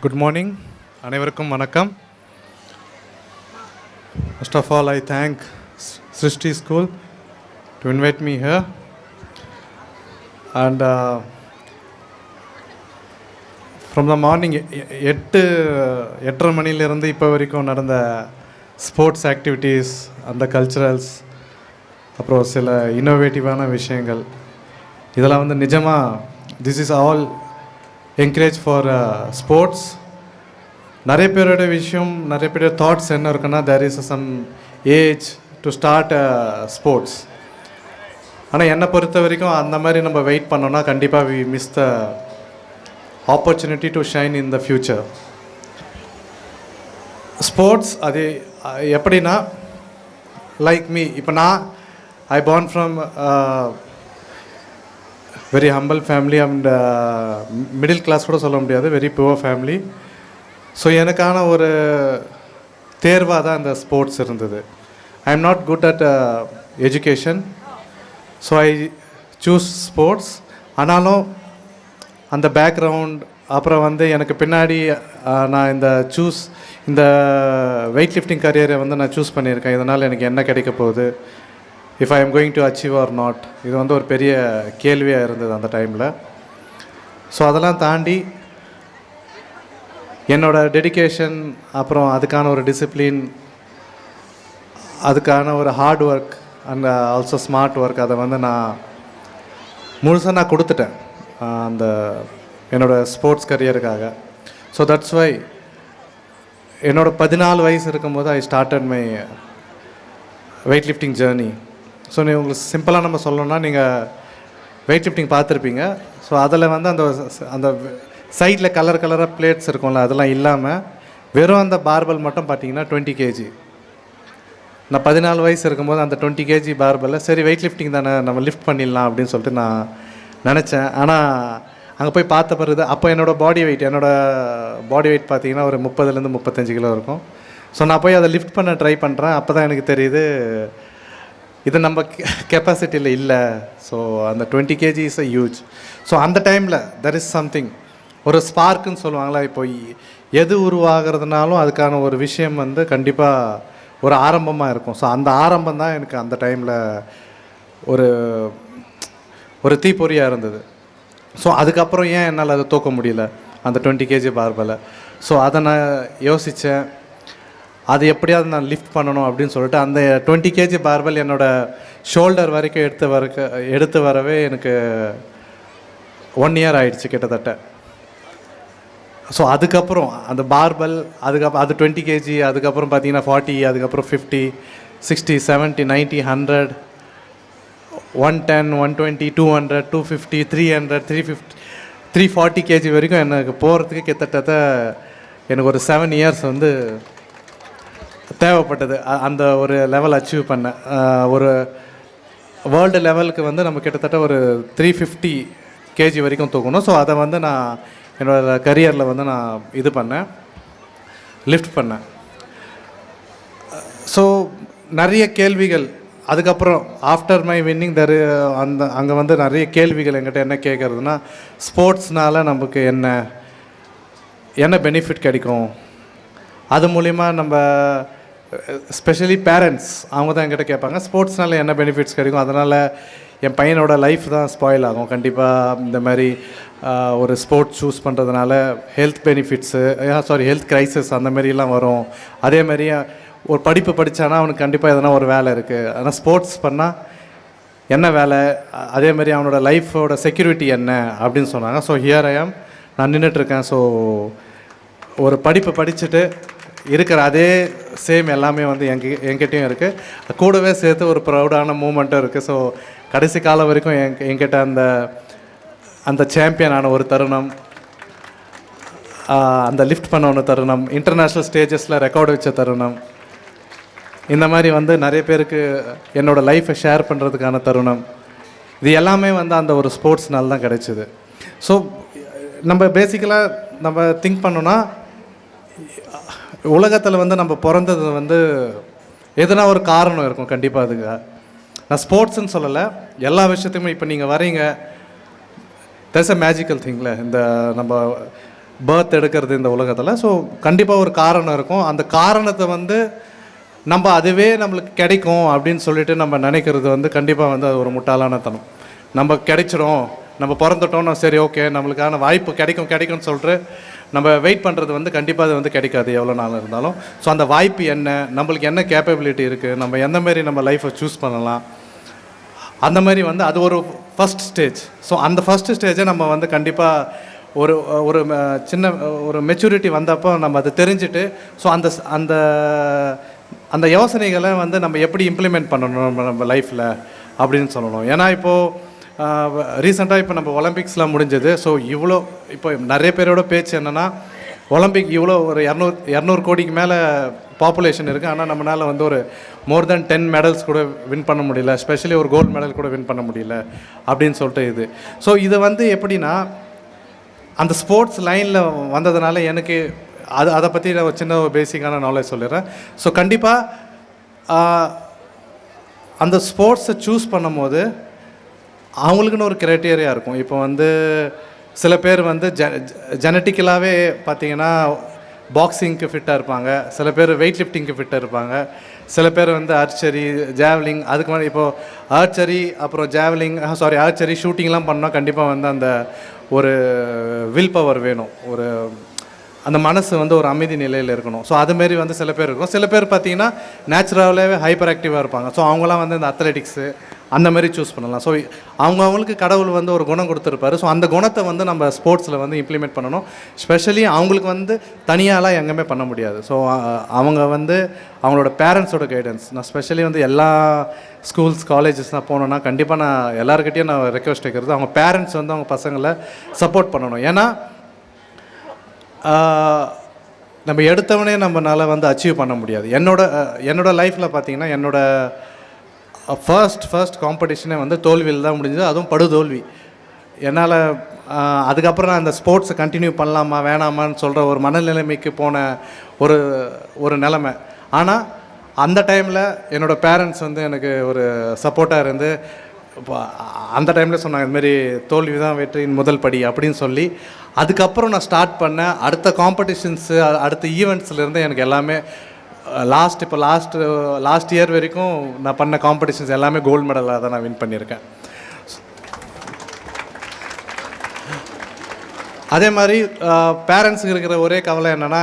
Good morning. அனைவருக்கும் வணக்கம். First of all, I thank Srishti School to invite me here. And from the morning, 8:30 மணிலிருந்து இப்போ வரைக்கும் நடந்த ஸ்போர்ட்ஸ் ஆக்டிவிட்டீஸ், அந்த கல்ச்சுரல்ஸ், அப்புறம் சில இன்னோவேட்டிவான விஷயங்கள், இதெல்லாம் வந்து நிஜமாக this is all encourage for sports. நிறைய பேரோட விஷயம், நிறைய பேரோட தாட்ஸ் என்ன இருக்குன்னா, there is some age to start sports. ஆனால் என்னை பொறுத்த வரைக்கும் அந்த மாதிரி நம்ம வெயிட் பண்ணோன்னா கண்டிப்பாக we miss the opportunity to shine in the future. Sports அது எப்படின்னா, லைக் மீ, இப்போ நான் I born from very humble family and middle class கூட சொல்ல முடியாது, வெரி புவர் ஃபேமிலி. ஸோ எனக்கான ஒரு தேர்வாக தான் இந்த ஸ்போர்ட்ஸ் இருந்தது. I am not good at education, so I choose sports. ஆனாலும் அந்த பேக்ரவுண்ட், அப்புறம் வந்து எனக்கு பின்னாடி நான் இந்த வெயிட் லிஃப்டிங் கரியரை வந்து நான் சூஸ் பண்ணியிருக்கேன். இதனால் எனக்கு என்ன கிடைக்க போகுது, if I am going to achieve or not, இது வந்து ஒரு பெரிய கேள்வியாக இருந்தது அந்த டைமில். ஸோ அதெல்லாம் தாண்டி என்னோடய டெடிக்கேஷன், அப்புறம் அதுக்கான ஒரு டிசிப்ளின், அதுக்கான ஒரு hard work and also smart work, அதை வந்து நான் முழுசாக நான் கொடுத்துட்டேன் அந்த என்னோடய ஸ்போர்ட்ஸ் கரியருக்காக. ஸோ தட்ஸ் வை என்னோடய 14 வயசு இருக்கும்போது I started my weight lifting journey. So உங்களுக்கு சிம்பிளாக நம்ம சொல்லணும்னா, நீங்கள் வெயிட் லிஃப்டிங் பார்த்துருப்பீங்க. ஸோ அதில் வந்து அந்த சைடில் கலராக பிளேட்ஸ் இருக்கும்ல, அதெல்லாம் இல்லாமல் வெறும் அந்த பார்பல் மட்டும் பார்த்தீங்கன்னா 20 kg. நான் 14 வயசு இருக்கும்போது அந்த 20 kg பார்பலில் சரி வெயிட் லிஃப்டிங் தானே, நம்ம லிஃப்ட் பண்ணிடலாம் அப்படின்னு சொல்லிட்டு நான் நினச்சேன். ஆனால் அங்கே போய் பார்த்த பிறகு அப்போ என்னோடய பாடி வெயிட் பார்த்தீங்கன்னா ஒரு 30 to 35 கிலோ இருக்கும். ஸோ நான் போய் அதை லிஃப்ட் பண்ண ட்ரை பண்ணுறேன். அப்போ தான் எனக்கு தெரியுது இது நம்ம கெப்பாசிட்டியில் இல்லை. ஸோ அந்த 20 kg is a huge. So அந்த டைமில் தெர் இஸ் சம்திங், ஒரு ஸ்பார்க்குன்னு சொல்லுவாங்களா, இப்போ எது உருவாகிறதுனாலும் அதுக்கான ஒரு விஷயம் வந்து கண்டிப்பாக ஒரு ஆரம்பமாக இருக்கும். ஸோ அந்த ஆரம்பம் தான் எனக்கு அந்த டைமில் ஒரு தீப்பொறியாக இருந்தது. ஸோ அதுக்கப்புறம் ஏன் என்னால் அதை தூக்க முடியல அந்த 20 kg பார்பலை. ஸோ அதை நான் யோசித்தேன், அது எப்படியாவது நான் லிஃப்ட் பண்ணணும் அப்படின்னு சொல்லிட்டு அந்த 20 kg பார்பல் என்னோடய ஷோல்டர் வரைக்கும் எடுத்து வரவே எனக்கு 1 year ஆயிடுச்சு கிட்டத்தட்ட. ஸோ அதுக்கப்புறம் அந்த பார்பல், அதுக்கப்புறம் அது 20 kg, அதுக்கப்புறம் பார்த்தீங்கன்னா 40, அதுக்கப்புறம் 50, 60, 70, 90, 100, 110, 120, 200, 250, 300, 350, 340 kg வரைக்கும் எனக்கு போகிறதுக்கு கிட்டத்தட்ட எனக்கு ஒரு 7 years வந்து தேவைப்பட்டது. அந்த ஒரு லெவல் அச்சீவ் பண்ண ஒரு வேர்ல்டு லெவலுக்கு வந்து நம்ம கிட்டத்தட்ட ஒரு 350 kg வரைக்கும் தூக்கணும். ஸோ அதை வந்து நான் என்னோடய கரியரில் வந்து நான் இது பண்ணேன், லிஃப்ட் பண்ணேன். ஸோ நிறைய கேள்விகள் அதுக்கப்புறம் ஆஃப்டர் மை வின்னிங் அங்கே வந்து நிறைய கேள்விகள் என்கிட்ட என்ன கேட்குறதுனா, ஸ்போர்ட்ஸ்னால் நமக்கு என்ன பெனிஃபிட் கிடைக்கும், அது மூலிமா நம்ம ஸ்பெஷலி பேரண்ட்ஸ் அவங்க தான் என்கிட்ட கேட்பாங்க, ஸ்போர்ட்ஸ்னால என்ன பெனிஃபிட்ஸ் கிடைக்கும், அதனால் என் பையனோட லைஃப் தான் ஸ்பாயில் ஆகும் கண்டிப்பாக. இந்த மாதிரி ஒரு ஸ்போர்ட்ஸ் சூஸ் பண்ணுறதுனால ஹெல்த் ஹெல்த் க்ரைசிஸ் அந்த மாதிரிலாம் வரும். அதேமாதிரி ஒரு படிப்பு படித்தானா அவனுக்கு கண்டிப்பாக எதனா ஒரு வேலை இருக்குது. ஆனால் ஸ்போர்ட்ஸ் பண்ணால் என்ன வேலை, அதேமாதிரி அவனோட லைஃபோட செக்யூரிட்டி என்ன அப்படின்னு சொன்னாங்க. ஸோ ஹியர் ஐ ஆம், நான் நின்றுட்டுருக்கேன். ஸோ ஒரு படிப்பு படிச்சுட்டு இருக்கிற அதே சேம் எல்லாமே வந்து என்கிட்டையும் இருக்குது, கூடவே சேர்த்து ஒரு ப்ரௌடான மூமெண்ட்டும் இருக்குது. ஸோ கடைசி காலம் வரைக்கும் என்கிட்ட அந்த சாம்பியனான ஒரு தருணம், அந்த லிஃப்ட் பண்ண ஒரு தருணம், இன்டர்நேஷ்னல் ஸ்டேஜஸில் ரெக்கார்டு வச்ச தருணம், இந்த மாதிரி வந்து நிறைய பேருக்கு என்னோடய லைஃப்பை ஷேர் பண்ணுறதுக்கான தருணம், இது எல்லாமே வந்து அந்த ஒரு ஸ்போர்ட்ஸ்னால தான் கிடைச்சிது. ஸோ நம்ம பேசிக்கலாக நம்ம திங்க் பண்ணோன்னா, உலகத்தில் வந்து நம்ம பிறந்தது வந்து எதுனா ஒரு காரணம் இருக்கும் கண்டிப்பாக. அதுக்கு நான் ஸ்போர்ட்ஸ்ன்னு சொல்லலை, எல்லா விஷயத்தையுமே. இப்போ நீங்கள் வரீங்க, தட்ஸ் அ மேஜிக்கல் திங்கில். இந்த நம்ம பர்த் எடுக்கிறது இந்த உலகத்தில். ஸோ கண்டிப்பாக ஒரு காரணம் இருக்கும். அந்த காரணத்தை வந்து நம்ம அதுவே நம்மளுக்கு கிடைக்கும் அப்படின்னு சொல்லிட்டு நம்ம நினைக்கிறது வந்து கண்டிப்பாக வந்து அது ஒரு முட்டாளான தனம். நம்ம கிடைச்சிடும், நம்ம பிறந்துட்டோம்னா சரி ஓகே நம்மளுக்கான வாய்ப்பு கிடைக்கும்னு சொல்லிட்டு நம்ம வெயிட் பண்ணுறது வந்து கண்டிப்பாக அது வந்து கிடைக்காது எவ்வளோ நாள் இருந்தாலும். ஸோ அந்த வாய்ப்பு என்ன, நம்மளுக்கு என்ன கேப்பபிலிட்டி இருக்குது, நம்ம எந்த மாதிரி நம்ம லைஃப்பை சூஸ் பண்ணலாம், அந்த மாதிரி வந்து அது ஒரு ஃபஸ்ட் ஸ்டேஜ். ஸோ அந்த ஃபஸ்ட்டு ஸ்டேஜை நம்ம வந்து கண்டிப்பாக ஒரு ஒரு சின்ன ஒரு மெச்சூரிட்டி வந்தப்போ நம்ம அதை தெரிஞ்சுட்டு ஸோ அந்த அந்த அந்த யோசனைகளை வந்து நம்ம எப்படி இம்ப்ளிமெண்ட் பண்ணணும் நம்ம லைஃப்பில் அப்படின்னு சொல்லணும். ஏன்னா இப்போது ரீசெண்டாக இப்போ நம்ம ஒலிம்பிக்ஸ்லாம் முடிஞ்சது. ஸோ இவ்வளோ இப்போ நிறைய பேரோட பேச்சு என்னென்னா ஒலிம்பிக் இவ்வளோ ஒரு 200 கோடிக்கு மேலே பாப்புலேஷன் இருக்குது, ஆனால் நம்மளால் வந்து ஒரு மோர் தென் 10 மெடல்ஸ் கூட வின் பண்ண முடியல, ஸ்பெஷலி ஒரு கோல்டு மெடல் கூட வின் பண்ண முடியல அப்படின்னு சொல்லிட்டு இது. ஸோ இது வந்து எப்படின்னா அந்த ஸ்போர்ட்ஸ் லைனில் வந்ததுனால எனக்கு அதை பற்றி நான் ஒரு சின்ன பேசிக்கான நாலேஜ் சொல்லிடுறேன். ஸோ கண்டிப்பாக அந்த ஸ்போர்ட்ஸை சூஸ் பண்ணும் போது அவங்களுக்குன்னு ஒரு க்ரைட்டீரியா இருக்கும். இப்போ வந்து சில பேர் வந்து ஜெனட்டிக்கலாகவே பார்த்திங்கன்னா பாக்ஸிங்க்கு ஃபிட்டாக இருப்பாங்க, சில பேர் வெயிட் லிஃப்டிங்க்கு ஃபிட்டாக இருப்பாங்க, சில பேர் வந்து ஆர்ச்சரி, ஜாவ்லிங், அதுக்கு மேலே இப்போது ஆர்ச்சரி அப்புறம் ஜாவ்லிங் ஆர்ச்சரி ஷூட்டிங்லாம் பண்ணால் கண்டிப்பாக வந்து அந்த ஒரு வில் பவர் வேணும், ஒரு அந்த மனசு வந்து ஒரு அமைதி நிலையில் இருக்கணும். ஸோ அதுமாரி வந்து சில பேர் இருக்கும். சில பேர் பார்த்திங்கன்னா நேச்சுரலாகவே ஹைப்பர் ஆக்டிவாக இருப்பாங்க. ஸோ அவங்களாம் வந்து இந்த அத்லெட்டிக்ஸு அந்த மாதிரி சூஸ் பண்ணலாம். ஸோ அவங்களுக்கு கடவுள் வந்து ஒரு குணம் கொடுத்துருப்பாரு. ஸோ அந்த குணத்தை வந்து நம்ம ஸ்போர்ட்ஸில் வந்து இம்ப்ளிமெண்ட் பண்ணணும். ஸ்பெஷலி அவங்களுக்கு வந்து தனியாலாம் எங்கேயுமே பண்ண முடியாது. ஸோ அவங்க வந்து அவங்களோட பேரண்ட்ஸோட கைடன்ஸ், நான் ஸ்பெஷலி வந்து எல்லா ஸ்கூல்ஸ் காலேஜஸ்லாம் போனோன்னா கண்டிப்பாக நான் எல்லாருக்கிட்டையும் நான் ரெக்வெஸ்ட் வைக்கிறது அவங்க பேரண்ட்ஸ் வந்து அவங்க பசங்களை சப்போர்ட் பண்ணணும். ஏன்னா நம்ம எடுத்தவனே நம்மளால் வந்து அச்சீவ் பண்ண முடியாது. என்னோட லைஃப்பில் பார்த்திங்கன்னா என்னோட ஃபர்ஸ்ட் காம்படிஷனே வந்து தோல்வியில் தான் முடிஞ்சது, அதுவும் படுதோல்வி. என்னால் அதுக்கப்புறம் நான் அந்த ஸ்போர்ட்ஸை கண்டினியூ பண்ணலாமா வேணாமான்னு சொல்கிற ஒரு மனநிலைமைக்கு போன ஒரு நிலைமை. ஆனால் அந்த டைமில் என்னோடய பேரண்ட்ஸ் வந்து எனக்கு ஒரு சப்போர்ட்டாக இருந்து இப்போ அந்த டைமில் சொன்னாங்க இதுமாரி தோல்வி தான் வெற்றியின் முதல் படி அப்படின்னு சொல்லி, அதுக்கப்புறம் நான் ஸ்டார்ட் பண்ணேன். அடுத்த காம்படிஷன்ஸு அடுத்த ஈவெண்ட்ஸ்லேருந்து எனக்கு எல்லாமே லாஸ்ட் இயர் வரைக்கும் நான் பண்ண காம்படிஷன்ஸ் எல்லாமே கோல்டு மெடலாக தான் நான் வின் பண்ணியிருக்கேன். அதே மாதிரி பேரண்ட்ஸுக்கு இருக்கிற ஒரே கவலை என்னென்னா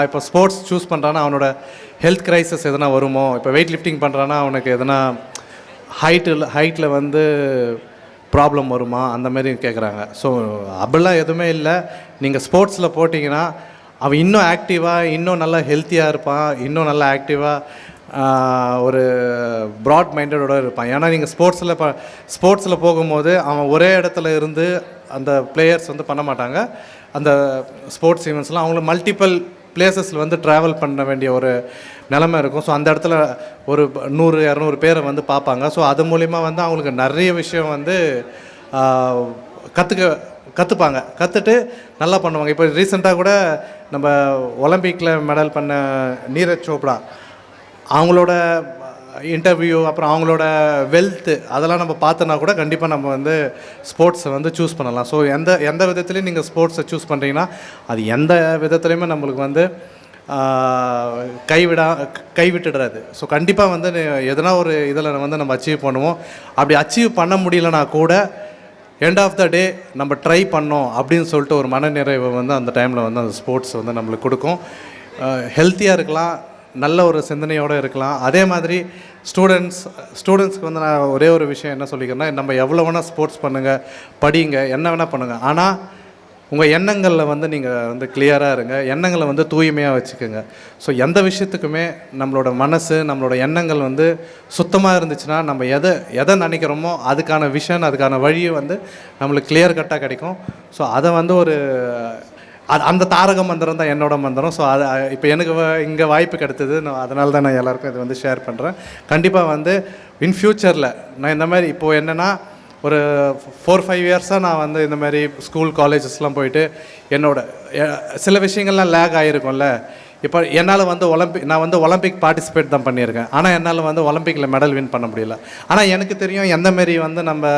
இப்போ ஸ்போர்ட்ஸ் சூஸ் பண்ணுறான்னா அவனோட ஹெல்த் க்ரைசிஸ் எதனா வருமோ, இப்போ வெயிட் லிஃப்டிங் பண்ணுறான்னா அவனுக்கு எதனா ஹைட்டில் வந்து ப்ராப்ளம் வருமா அந்த மாதிரி கேட்குறாங்க. ஸோ அப்படிலாம் எதுவுமே இல்லை. நீங்கள் ஸ்போர்ட்ஸில் போட்டிங்கன்னா அவன் இன்னும் ஆக்டிவாக இன்னும் நல்லா ஹெல்த்தியாக இருப்பான், இன்னும் நல்லா ஆக்டிவாக ஒரு ப்ராட் மைண்டடோடு இருப்பான். ஏன்னா நீங்கள் ஸ்போர்ட்ஸில் போகும்போது அவன் ஒரே இடத்துல இருந்து அந்த பிளேயர்ஸ் வந்து பண்ண மாட்டாங்க. அந்த ஸ்போர்ட்ஸ் ஈவெண்ட்ஸ்லாம் அவங்களுக்கு மல்டிபிள் பிளேசஸில் வந்து ட்ராவல் பண்ண வேண்டிய ஒரு நிலைமை இருக்கும். ஸோ அந்த இடத்துல ஒரு 100-200 பேரை வந்து பார்ப்பாங்க. ஸோ அது மூலிமா வந்து அவங்களுக்கு நிறைய விஷயம் வந்து கற்றுட்டு நல்லா பண்ணுவாங்க. இப்போ ரீசெண்டாக கூட நம்ம ஒலிம்பிக்கில் மெடல் பண்ண நீரஜ் சோப்ரா அவங்களோட இன்டர்வியூ அப்புறம் அவங்களோட வெல்த்து அதெல்லாம் நம்ம பார்த்தோன்னா கூட கண்டிப்பாக நம்ம வந்து ஸ்போர்ட்ஸை வந்து சூஸ் பண்ணலாம். ஸோ எந்த விதத்துலையும் நீங்கள் ஸ்போர்ட்ஸை சூஸ் பண்ணுறீங்கன்னா அது எந்த விதத்துலையுமே நம்மளுக்கு வந்து கைவிட்டுடுறாது. ஸோ கண்டிப்பாக வந்து எதனா ஒரு இதில் வந்து நம்ம அச்சீவ் பண்ணுவோம். அப்படி அச்சீவ் பண்ண முடியலனா கூட எண்ட் ஆஃப் த டே நம்ம ட்ரை பண்ணோம் அப்படின்னு சொல்லிட்டு ஒரு மனநிறைவை வந்து அந்த டைமில் வந்து அந்த ஸ்போர்ட்ஸ் வந்து நம்மளுக்கு கொடுக்கும். ஹெல்த்தியாக இருக்கலாம், நல்ல ஒரு சிந்தனையோடு இருக்கலாம். அதே மாதிரி ஸ்டூடெண்ட்ஸ்க்கு வந்து நான் ஒரே ஒரு விஷயம் என்ன சொல்லிக்கிறேன்னா, நம்ம எவ்வளோ வேணால் ஸ்போர்ட்ஸ் பண்ணுங்கள், படிங்க, என்ன வேணால் பண்ணுங்கள், ஆனால் உங்கள் எண்ணங்களில் வந்து நீங்கள் வந்து கிளியராக இருங்க, எண்ணங்களை வந்து தூய்மையாக வச்சுக்கோங்க. ஸோ எந்த விஷயத்துக்குமே நம்மளோட மனசு நம்மளோட எண்ணங்கள் வந்து சுத்தமாக இருந்துச்சுன்னா நம்ம எதை நினைக்கிறோமோ அதுக்கான விஷன் அதுக்கான வழியை வந்து நம்மளுக்கு கிளியர் கட்டாக கிடைக்கும். ஸோ அதை வந்து அந்த தாரக மந்திரம் தான் என்னோட மந்திரம். ஸோ அது இப்போ எனக்கு இங்கே வாய்ப்பு கிடைத்தது, அதனால தான் நான் எல்லாருக்கும் இது வந்து ஷேர் பண்ணுறேன். கண்டிப்பாக வந்து இன் ஃப்யூச்சரில் நான் இந்த மாதிரி இப்போது என்னென்னா ஒரு 4-5 இயர்ஸாக நான் வந்து இந்த மாதிரி ஸ்கூல் காலேஜஸ்லாம் போயிட்டு சில விஷயங்கள்லாம் லேக் ஆகிருக்கும்ல. இப்போ என்னால் வந்து நான் வந்து ஒலிம்பிக் பார்ட்டிசிபேட் தான் பண்ணியிருக்கேன், ஆனால் என்னால் வந்து ஒலிம்பிக்கில் மெடல் வின் பண்ண முடியல. ஆனால் எனக்கு தெரியும் எந்தமாரி வந்து நம்ம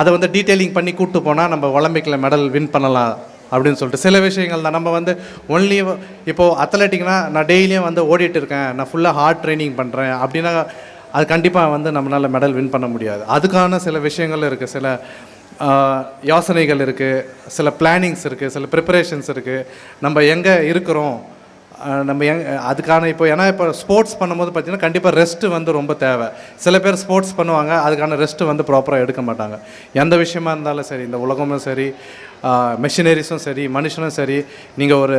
அதை வந்து டீட்டெயிலிங் பண்ணி கூப்பிட்டு போனால் நம்ம ஒலிம்பிக்கில் மெடல் வின் பண்ணலாம் அப்படின்னு சொல்லிட்டு சில விஷயங்கள் தான் நம்ம வந்து ஒன்லி இப்போது அத்லெட்டிக்னா நான் டெய்லியும் வந்து ஓடிட்டு இருக்கேன், நான் ஃபுல்லாக ஹார்ட் ட்ரைனிங் பண்ணுறேன் அப்படின்னா அது கண்டிப்பாக வந்து நம்மளால் மெடல் வின் பண்ண முடியாது. அதுக்கான சில விஷயங்கள் இருக்குது, சில யோசனைகள் இருக்குது, சில பிளானிங்ஸ் இருக்குது, சில ப்ரிப்பரேஷன்ஸ் இருக்குது. நம்ம எங்கே இருக்கிறோம், நம்ம அதுக்கான இப்போ ஏன்னா இப்போ ஸ்போர்ட்ஸ் பண்ணும்போது பார்த்திங்கன்னா கண்டிப்பாக ரெஸ்ட்டு வந்து ரொம்ப தேவை. சில பேர் ஸ்போர்ட்ஸ் பண்ணுவாங்க, அதுக்கான ரெஸ்ட்டு வந்து ப்ராப்பராக எடுக்க மாட்டாங்க. எந்த விஷயமா இருந்தாலும் சரி, இந்த உலகமும் சரி, மெஷினரிஸும் சரி, மனுஷனும் சரி, நீங்கள் ஒரு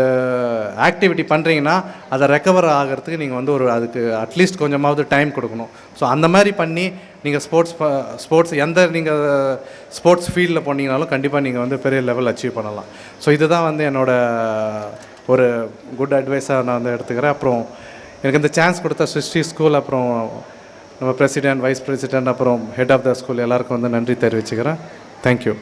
ஆக்டிவிட்டி பண்ணுறீங்கன்னா அதை ரெக்கவர் ஆகிறதுக்கு நீங்கள் வந்து அதுக்கு அட்லீஸ்ட் கொஞ்சமாவது டைம் கொடுக்கணும். ஸோ அந்த மாதிரி பண்ணி நீங்கள் ஸ்போர்ட்ஸ் நீங்கள் ஸ்போர்ட்ஸ் ஃபீல்டில் போனீங்கனாலும் கண்டிப்பாக நீங்கள் வந்து பெரிய லெவல் அச்சீவ் பண்ணலாம். ஸோ இதுதான் வந்து என்னோடய ஒரு குட் அட்வைஸாக நான் வந்து எடுத்துக்கிறேன். அப்புறம் எனக்கு இந்த சான்ஸ் கொடுத்த சிருஷ்டி ஸ்கூல், அப்புறம் நம்ம பிரசிடெண்ட், வைஸ் பிரசிடெண்ட், அப்புறம் ஹெட் ஆஃப் த ஸ்கூல் எல்லாருக்கும் வந்து நன்றி தெரிவிச்சுக்கிறேன். தேங்க்யூ.